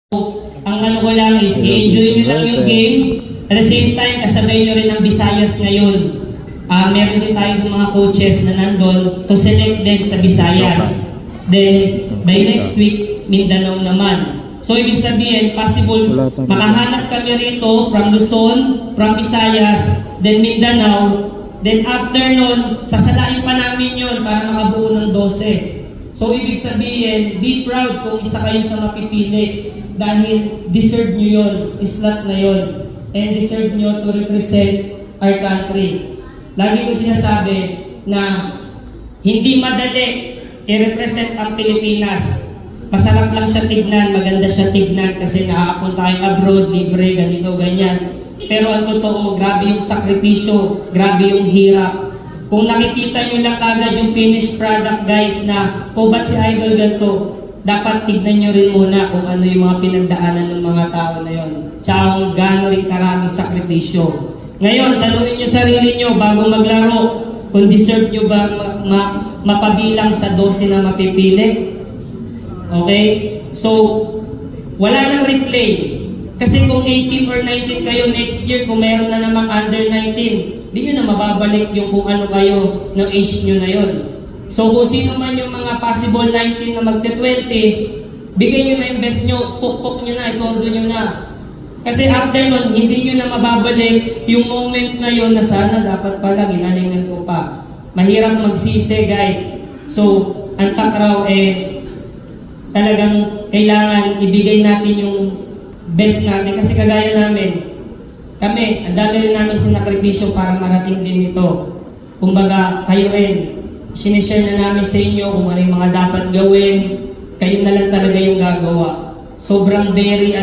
Ang ano ko lang is, i-enjoy nyo lang yung game. At the same time, kasabay nyo rin ang Visayas ngayon. Meron din tayong mga coaches na nandun to select din sa Visayas. Then, by next week, Mindanao naman. So, ibig sabihin, possible, makahanap kami rito from Luzon, from Visayas, then Mindanao. Then after nun, sasalain pa namin yun para makabuo ng 12. So, ibig sabihin, be proud kung isa kayo sa mapipili. Dahil deserve nyo yun, slot na yun. And deserve nyo to represent our country. Lagi ko sinasabi na hindi madali i-represent ang Pilipinas. Masarap lang siya tignan, maganda siya tignan kasi nakakapunta kayo abroad, libre, ganito, ganyan. Pero ang totoo, grabe yung sakripisyo, grabe yung hirap. Kung nakikita nyo lang kagad yung finished product guys na, ba't si Idol ganito? Dapat tignan nyo rin muna kung ano yung mga pinagdaanan ng mga tao na yon. Tsaka kung gaano rin karaming sakripisyo. Ngayon, tanungin nyo sarili nyo bago maglaro, kung deserve nyo ba mapabilang sa 12 na mapipili? Okay? So, wala nang replay. Kasi kung 18 or 19 kayo next year, kung meron na namang under 19, di nyo na mababalik yung kung ano kayo ng age nyo na yon. So kung sino man yung mga possible 19 na magte-20, bigay nyo na invest nyo, pukpok nyo na, itodo nyo na. Kasi after nun, hindi nyo na mababalik yung moment na yon na sana dapat pala ginalingan ko pa. Mahirap magsisi guys. So, ang takraw talagang kailangan ibigay natin yung best natin. Kasi kagaya namin, kami, ang dami rin namin sinakripisyo para marating din ito. Kumbaga, kayo rin, sinishare na namin sa inyo kung ano yung mga dapat gawin, kayo na lang talaga yung gagawa. Sobrang very